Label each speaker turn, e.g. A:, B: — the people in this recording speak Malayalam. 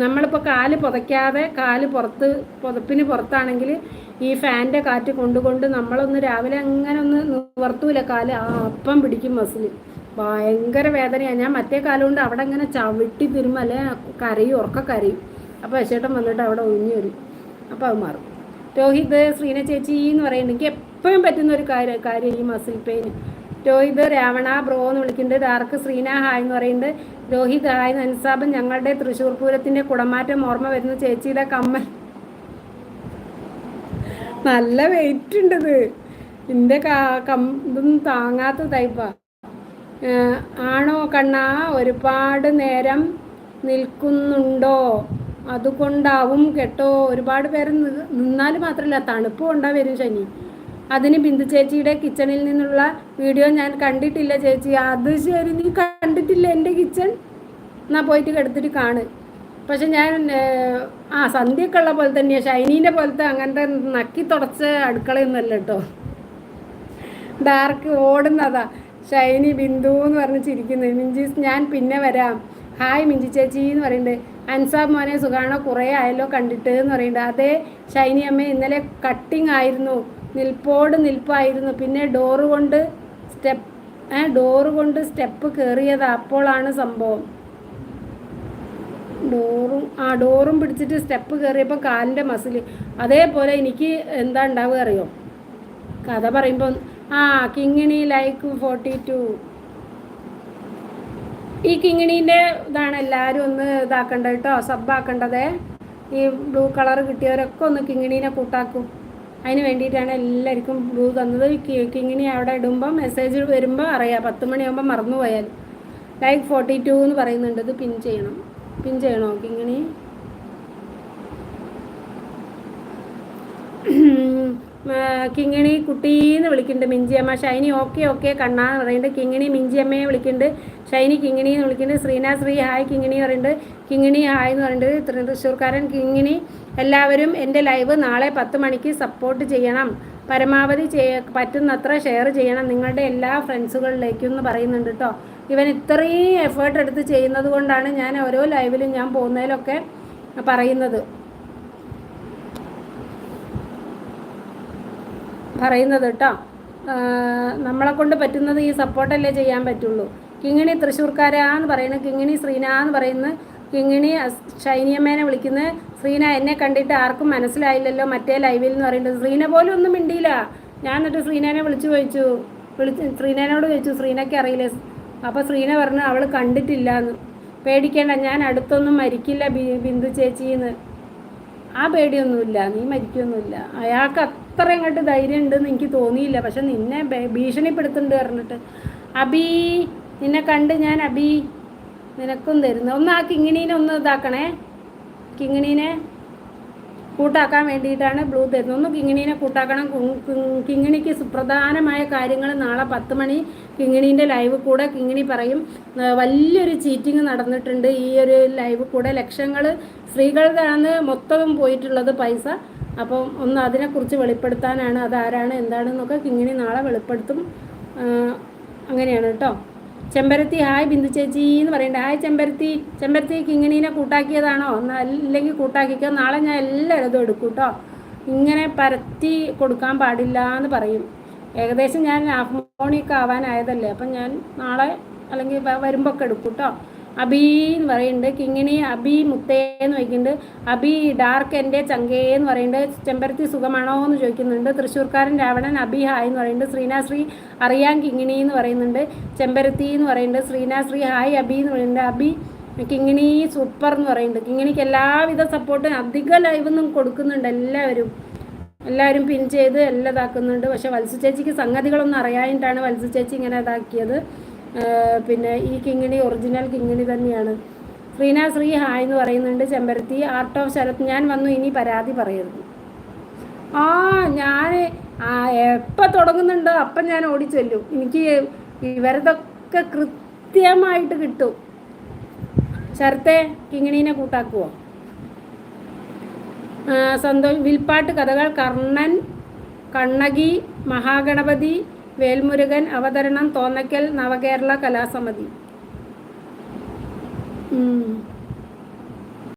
A: നമ്മളിപ്പോൾ കാല് പുതയ്ക്കാതെ കാല് പുതപ്പിന് പുറത്താണെങ്കിൽ ഈ ഫാനിൻ്റെ കാറ്റ് കൊണ്ടുകൊണ്ട് നമ്മളൊന്ന് രാവിലെ അങ്ങനെ ഒന്ന് നിവർത്തൂല കാല് അപ്പം പിടിക്കും മസിൽ. ഭയങ്കര വേദനയാണ്. ഞാൻ മറ്റേ കാലുകൊണ്ട് അവിടെ ഇങ്ങനെ ചവിട്ടി തിരുമ്മ അല്ലെ കരയും, ഉറക്ക കരയും. അപ്പോൾ ചേട്ടൻ വന്നിട്ട് അവിടെ ഒഴിഞ്ഞു വരും. അപ്പോൾ അത് മാറും. രോഹിത് ശ്രീന ചേച്ചി എന്ന് പറയുന്നത് എനിക്ക് എപ്പോഴും പറ്റുന്ന ഒരു കാര്യം ഈ muscle pain. Rohit Ravana bro എന്ന് വിളിക്കുന്നുണ്ട്. ഡാർക്ക് ശ്രീന ഹായ് എന്ന് പറയുന്നുണ്ട്. രോഹിത് ഹായ്. നൻസാബൻ ഞങ്ങളുടെ തൃശ്ശൂർ പൂരത്തിൻ്റെ കുടമാറ്റം ഓർമ്മ വരുന്ന ചേച്ചിയുടെ കമ്മൽ നല്ല വെയിറ്റ് ഉണ്ടത്. എൻ്റെ ഇതൊന്നും താങ്ങാത്ത ടൈപ്പാ. ആണോ കണ്ണാ ഒരുപാട് നേരം നിൽക്കുന്നുണ്ടോ? അതുകൊണ്ടാവും കേട്ടോ. ഒരുപാട് പേര് നിന്നാൽ മാത്രമല്ല തണുപ്പ് കൊണ്ടാ വരും ശനി. അതിന് ബിന്ദു ചേച്ചിയുടെ കിച്ചണിൽ നിന്നുള്ള വീഡിയോ ഞാൻ കണ്ടിട്ടില്ല ചേച്ചി. അത് ശരി, നീ കണ്ടിട്ടില്ല എൻ്റെ കിച്ചൺ? എന്നാൽ പോയിട്ട് കിടത്തിട്ട് കാണ്. പക്ഷെ ഞാൻ സന്ധ്യയൊക്കെ ഉള്ള പോലെ തന്നെയാണ്, ഷൈനീൻ്റെ പോലത്തെ അങ്ങനത്തെ നക്കി തുടച്ച അടുക്കളയൊന്നുമല്ല കേട്ടോ. ഡാർക്ക് ഓടുന്നതാ. ഷൈനി ബിന്ദു എന്ന് പറഞ്ഞ് ചിരിക്കുന്നത്. മിഞ്ചീസ് ഞാൻ പിന്നെ വരാം. ഹായ് മിഞ്ചി ചേച്ചി എന്ന് പറയുന്നുണ്ട്. അൻസാബ് മോനെ സുഖാണോ, കുറേ ആയല്ലോ കണ്ടിട്ട് എന്ന് പറയുന്നുണ്ട്. അതേ ഷൈനി അമ്മ ഇന്നലെ കട്ടിങ് ആയിരുന്നു, നിൽപ്പായിരുന്നു. പിന്നെ ഡോറ് കൊണ്ട് സ്റ്റെപ്പ് കയറിയതാ, അപ്പോഴാണ് സംഭവം. ഡോറും പിടിച്ചിട്ട് സ്റ്റെപ്പ് കയറിയപ്പോൾ കാലിൻ്റെ മസിൽ. അതേപോലെ എനിക്ക് എന്താ ഉണ്ടാവുക അറിയോ കഥ പറയുമ്പോൾ? കിങ്ങിണി ലൈക്ക് 42. ഈ കിങ്ങിണീൻ്റെ ഇതാണ് എല്ലാവരും ഒന്ന് ഇതാക്കേണ്ടത് കേട്ടോ, സബ്ബാക്കേണ്ടതേ. ഈ ബ്ലൂ കളർ കിട്ടിയവരൊക്കെ ഒന്ന് കിങ്ങിണീനെ കൂട്ടാക്കും. അതിന് വേണ്ടിയിട്ടാണ് എല്ലാവർക്കും ബ്ലൂ തന്നത്. കിങ്ങിണി അവിടെ ഇടുമ്പോൾ മെസ്സേജ് വരുമ്പോൾ അറിയാം. 10 മണിയാകുമ്പോൾ മറന്നുപോയാൽ. ലൈക്ക് 42 എന്ന് പറയുന്നുണ്ട്. ഇത് പിൻ ചെയ്യണോ കിങ്ങിണി? കിങ്ങിണി കുട്ടീന്ന് വിളിക്കുന്നുണ്ട് മിഞ്ചിയമ്മ. ഷൈനി ഓക്കെ കണ്ണാന്ന് പറയുന്നുണ്ട്. കിങ്ങിണി മിഞ്ചിയമ്മയെ വിളിക്കുന്നുണ്ട്. ഷൈനി കിങ്ങിണി എന്ന് വിളിക്കുന്നുണ്ട്. ശ്രീ ഹായ് കിങ്ങിണി പറയുന്നുണ്ട്. കിങ്ങിണി ഹായ് എന്ന് പറയുന്നുണ്ട്. തൃശ്ശൂർക്കാരൻ കിങ്ങിണി. എല്ലാവരും എൻ്റെ ലൈവ് നാളെ 10 മണിക്ക് സപ്പോർട്ട് ചെയ്യണം. പരമാവധി പറ്റുന്നത്ര ഷെയർ ചെയ്യണം നിങ്ങളുടെ എല്ലാ ഫ്രണ്ട്സുകളിലേക്കും എന്ന് പറയുന്നുണ്ട് കേട്ടോ. ഇവൻ ഇത്രയും എഫേർട്ട് എടുത്ത് ചെയ്യുന്നത് കൊണ്ടാണ് ഞാൻ ഓരോ ലൈവിലും ഞാൻ പോകുന്നതിലൊക്കെ പറയുന്നത് കേട്ടോ. നമ്മളെ കൊണ്ട് പറ്റുന്നത് ഈ സപ്പോർട്ടല്ലേ ചെയ്യാൻ പറ്റുള്ളൂ. കിങ്ങിണി തൃശ്ശൂർക്കാരാന്ന് പറയുന്നത്. കിങ്ങിണി ശ്രീന എന്ന് പറയുന്നത്. കിങ്ങിണി ഷൈനിയമ്മേനെ വിളിക്കുന്നത്. ശ്രീന എന്നെ കണ്ടിട്ട് ആർക്കും മനസ്സിലായില്ലല്ലോ മറ്റേ ലൈവിൽ എന്ന് പറയുന്നത്. ശ്രീന പോലും ഒന്നും മിണ്ടിയില്ല. ഞാൻ എന്നിട്ട് ശ്രീനേനെ ശ്രീനേനോട് ചോദിച്ചു ശ്രീനയ്ക്ക് അറിയില്ലേ? അപ്പോൾ ശ്രീന പറഞ്ഞു അവൾ കണ്ടിട്ടില്ല എന്ന്. പേടിക്കേണ്ട, ഞാൻ അടുത്തൊന്നും മരിക്കില്ല ബിന്ദു ചേച്ചിന്ന്. ആ പേടിയൊന്നുമില്ല, നീ മരിക്കൊന്നുമില്ല. അയാൾക്ക് അത്ര ഇങ്ങോട്ട് ധൈര്യം ഉണ്ടെന്ന് എനിക്ക് തോന്നിയില്ല. പക്ഷെ നിന്നെ ഭീഷണിപ്പെടുത്തുന്നുണ്ട് പറഞ്ഞിട്ട്. അബി നിന്നെ കണ്ട് ഞാൻ അബി നിനക്കും തരുന്നു. ഒന്ന് ആ കിങ്ങിണീനെ ഒന്ന് ഇതാക്കണേ. കിങ്ങിണീനെ കൂട്ടാക്കാൻ വേണ്ടിയിട്ടാണ് ബ്ലൂ തരുന്നത്. ഒന്ന് കിങ്ങിണീനെ കൂട്ടാക്കണം. കിങ്ങിണിക്ക് സുപ്രധാനമായ കാര്യങ്ങൾ നാളെ 10 മണി കിങ്ങിണീൻ്റെ ലൈവ് കൂടെ കിങ്ങിണി പറയും. വലിയൊരു ചീറ്റിങ് നടന്നിട്ടുണ്ട് ഈ ഒരു ലൈവ് കൂടെ. ലക്ഷങ്ങൾ സ്ത്രീകളുടെയാണ് മൊത്തം പോയിട്ടുള്ളത് പൈസ. അപ്പം ഒന്ന് അതിനെക്കുറിച്ച് വെളിപ്പെടുത്താനാണ്. അതാരാണ് എന്താണെന്നൊക്കെ കിങ്ങിണി നാളെ വെളിപ്പെടുത്തും. അങ്ങനെയാണ് കേട്ടോ. ചെമ്പരത്തി ഹായ് ബിന്ദു ചേച്ചി എന്ന് പറയുന്നുണ്ട്. ഹായ് ചെമ്പരത്തി കിങ്ങിണീനെ കൂട്ടാക്കിയതാണോ? അല്ലെങ്കിൽ കൂട്ടാക്കിക്കോ. നാളെ ഞാൻ എല്ലായിടത്തും എടുക്കും കേട്ടോ. ഇങ്ങനെ പരത്തി കൊടുക്കാൻ പാടില്ല എന്ന് പറയും. ഏകദേശം ഞാൻ ഹാഫ് മോണിയൊക്കെ ആവാനായതല്ലേ. അപ്പം ഞാൻ നാളെ അല്ലെങ്കിൽ വരുമ്പോൾ ഒക്കെ എടുക്കും കേട്ടോ. അബി എന്ന് പറയുന്നുണ്ട്. കിങ്ങിണി അബി മുത്തേന്ന് വയ്ക്കുന്നുണ്ട്. അബി ഡാർക്ക് എൻ്റെ ചങ്കേന്ന് പറയുന്നുണ്ട്. ചെമ്പരത്തി സുഖമാണോ എന്ന് ചോദിക്കുന്നുണ്ട്. തൃശ്ശൂർക്കാരൻ രാവണൻ അബി ഹായ് എന്ന് പറയുന്നുണ്ട്. ശ്രീനാശ്രീ അറിയാൻ കിങ്ങിണി എന്ന് പറയുന്നുണ്ട്. ചെമ്പരത്തി എന്ന് പറയുന്നുണ്ട്. ശ്രീനാശ്രീ ഹായ് അബി എന്ന് പറയുന്നുണ്ട്. അബി കിങ്ങിണി സൂപ്പർ എന്ന് പറയുന്നുണ്ട്. കിങ്ങിണിക്ക് എല്ലാവിധ സപ്പോർട്ടും അധിക ലൈവൊന്നും കൊടുക്കുന്നുണ്ട്. എല്ലാവരും പിൻ ചെയ്ത് എല്ലാം ഇതാക്കുന്നുണ്ട്. പക്ഷെ വത്സു ചേച്ചിക്ക് സംഗതികളൊന്നും അറിയാനായിട്ടാണ് വത്സു ചേച്ചി ഇങ്ങനെ ഇതാക്കിയത്. പിന്നെ ഈ കിങ്ങിണി ഒറിജിനൽ കിങ്ങിണി തന്നെയാണ്. ശ്രീ ഹായ് എന്ന് പറയുന്നുണ്ട്. ചെമ്പരത്തി ആർട്ട് ഓഫ് ശരത് ഞാൻ വന്നു, ഇനി പരാതി പറയരുത്. ഞാൻ എപ്പോൾ തുടങ്ങുന്നുണ്ടോ അപ്പം ഞാൻ ഓടിച്ചെല്ലും. എനിക്ക് ഇവരതൊക്കെ കൃത്യമായിട്ട് കിട്ടും. ശരത്തെ കിങ്ങിണീനെ കൂട്ടാക്കുവോ? സന്തോഷ് വിൽപ്പാട്ട് കഥകൾ കർണൻ കണ്ണകി മഹാഗണപതി വേൽമുരുകൻ അവതരണം തോന്നക്കൽ നവകേരള കലാസമിതി.